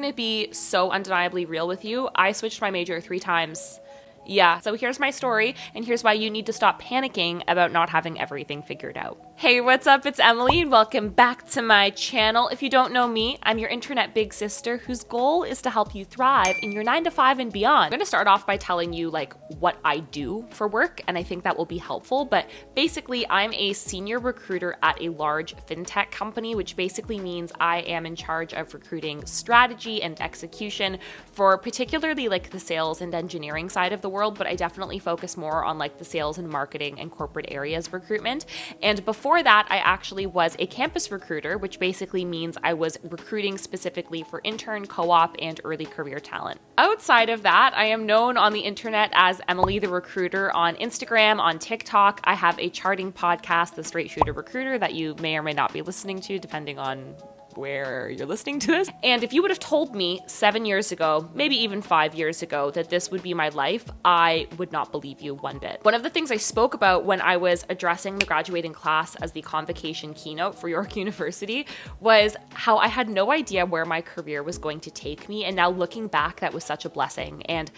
going to be so undeniably real with you. I switched my major 3 times. Yeah, so here's my story, and here's why you need to stop panicking about not having everything figured out. Hey, what's up? It's Emily, and welcome back to my channel. If you don't know me, I'm your internet big sister whose goal is to help you thrive in your 9 to 5 and beyond. I'm going to start off by telling you what I do for work, and I think that will be helpful, but basically I'm a senior recruiter at a large fintech company, which basically means I am in charge of recruiting strategy and execution for particularly the sales and engineering side of the world, but I definitely focus more on the sales and marketing and corporate areas recruitment. And before that, I actually was a campus recruiter, which basically means I was recruiting specifically for intern, co-op, and early career talent. Outside of that, I am known on the internet as Emily the Recruiter on Instagram, on TikTok. I have a charting podcast, The Straight Shooter Recruiter, that you may or may not be listening to, depending on where you're listening to this. And if you would have told me 7 years ago, maybe even 5 years ago, that this would be my life, I would not believe you one bit. One of the things I spoke about when I was addressing the graduating class as the convocation keynote for York University was how I had no idea where my career was going to take me. And now looking back, that was such a blessing. And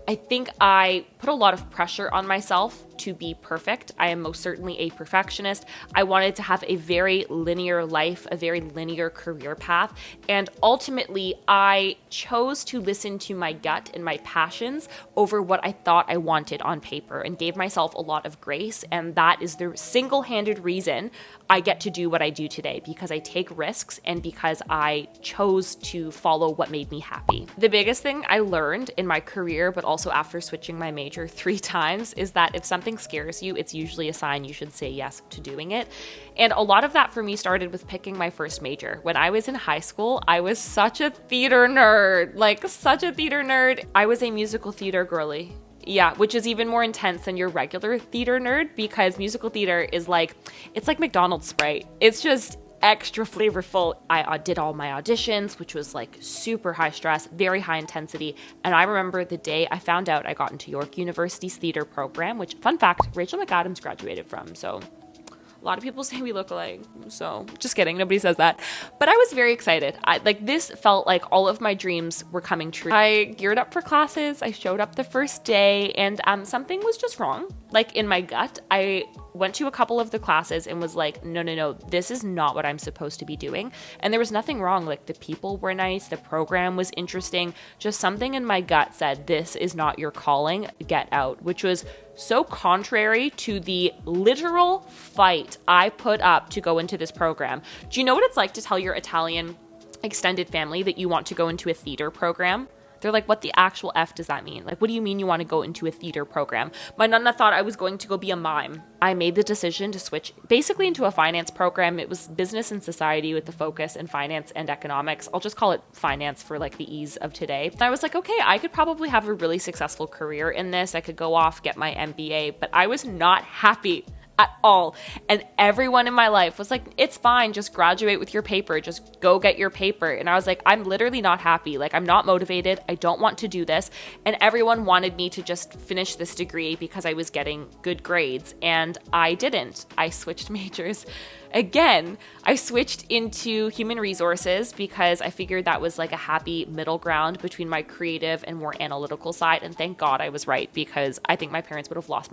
I think I put a lot of pressure on myself to be perfect. I am most certainly a perfectionist. I wanted to have a very linear life, a very linear career path. And ultimately, I chose to listen to my gut and my passions over what I thought I wanted on paper and gave myself a lot of grace. And that is the single-handed reason I get to do what I do today, because I take risks and because I chose to follow what made me happy. The biggest thing I learned in my career, but also after switching my major 3 times, is that if something scares you, it's usually a sign you should say yes to doing it. And a lot of that for me started with picking my first major. When I was in high school, I was such a theater nerd, such a theater nerd. I was a musical theater girly. Yeah, which is even more intense than your regular theater nerd, because musical theater is it's like McDonald's Sprite. It's just extra flavorful. I did all my auditions, which was super high stress, very high intensity. And I remember the day I found out I got into York University's theater program, which, fun fact, Rachel McAdams graduated from. So a lot of people say we look alike, so just kidding. Nobody says that. But I was very excited. This felt like all of my dreams were coming true. I geared up for classes. I showed up the first day, and something was just wrong. In my gut, I went to a couple of the classes and was no, this is not what I'm supposed to be doing. And there was nothing wrong. The people were nice. The program was interesting. Just something in my gut said, this is not your calling. Get out, which was so contrary to the literal fight I put up to go into this program. Do you know what it's like to tell your Italian extended family that you want to go into a theater program? They're like, what the actual F does that mean? What do you mean you want to go into a theater program? My nonna thought I was going to go be a mime. I made the decision to switch basically into a finance program. It was business and society with the focus in finance and economics. I'll just call it finance for the ease of today. And I was okay, I could probably have a really successful career in this. I could go off, get my MBA, but I was not happy at all. And everyone in my life was it's fine, just graduate with your paper, just go get your paper. And I was I'm literally not happy. I'm not motivated. I don't want to do this. And everyone wanted me to just finish this degree because I was getting good grades. And I didn't. I switched majors. Again, I switched into human resources because I figured that was a happy middle ground between my creative and more analytical side. And thank God I was right, because I think my parents would have lost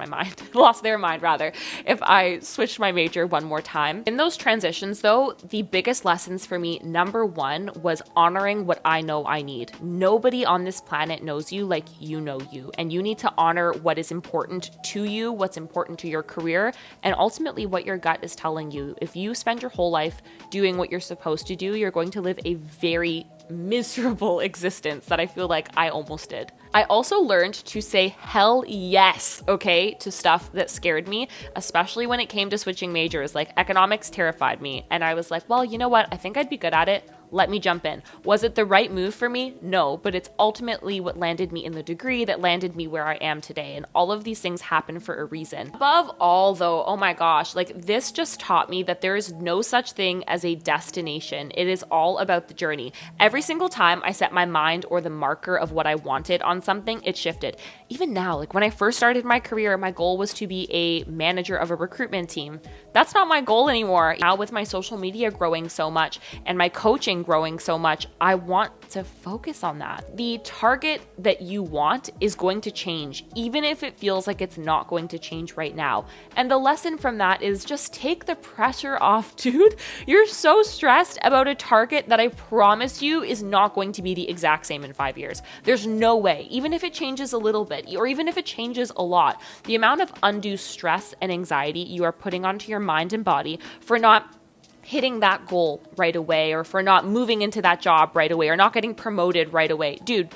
their mind rather, if I switched my major one more time. In those transitions though, the biggest lessons for me, number one, was honoring what I know I need. Nobody on this planet knows you like you know you, and you need to honor what is important to you, what's important to your career, and ultimately what your gut is telling you. If you spend your whole life doing what you're supposed to do, you're going to live a very miserable existence that I feel like I almost did. I also learned to say hell yes, okay, to stuff that scared me, especially when it came to switching majors. Economics terrified me, and I was well, you know what? I think I'd be good at it. Let me jump in. Was it the right move for me? No, but it's ultimately what landed me in the degree that landed me where I am today. And all of these things happen for a reason. Above all though, oh my gosh, this just taught me that there is no such thing as a destination. It is all about the journey. Every single time I set my mind or the marker of what I wanted on something, it shifted. Even now, when I first started my career, my goal was to be a manager of a recruitment team. That's not my goal anymore. Now with my social media growing so much and my coaching and growing so much, I want to focus on that. The target that you want is going to change, even if it feels like it's not going to change right now. And the lesson from that is just take the pressure off, dude. You're so stressed about a target that I promise you is not going to be the exact same in 5 years. There's no way, even if it changes a little bit, or even if it changes a lot, the amount of undue stress and anxiety you are putting onto your mind and body for not hitting that goal right away, or for not moving into that job right away, or not getting promoted right away. Dude,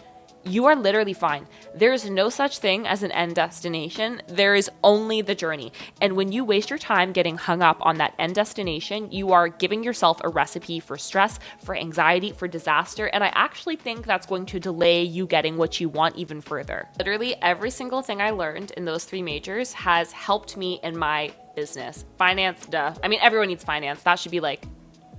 you are literally fine. There's no such thing as an end destination. There is only the journey. And when you waste your time getting hung up on that end destination, you are giving yourself a recipe for stress, for anxiety, for disaster. And I actually think that's going to delay you getting what you want even further. Literally every single thing I learned in those 3 majors has helped me in my business. Finance, duh. I mean, everyone needs finance. That should be like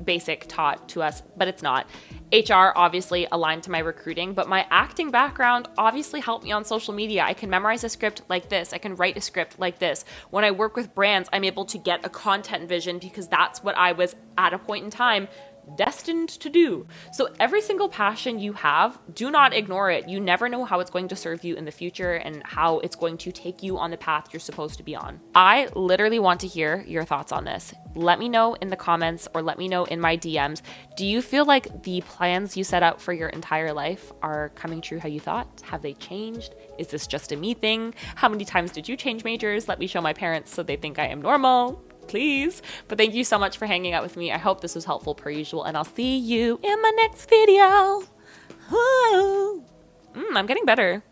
basic taught to us, but it's not. HR obviously aligned to my recruiting, but my acting background obviously helped me on social media. I can memorize a script like this. I can write a script like this. When I work with brands, I'm able to get a content vision because that's what I was at a point in time destined to do. So every single passion you have, do not ignore it. You never know how it's going to serve you in the future and how it's going to take you on the path you're supposed to be on. I literally want to hear your thoughts on this. Let me know in the comments, or let me know in my DMs. Do you feel like the plans you set out for your entire life are coming true how you thought? Have they changed? Is this just a me thing? How many times did you change majors? Let me show my parents so they think I am normal, please. But thank you so much for hanging out with me. I hope this was helpful per usual, and I'll see you in my next video. I'm getting better.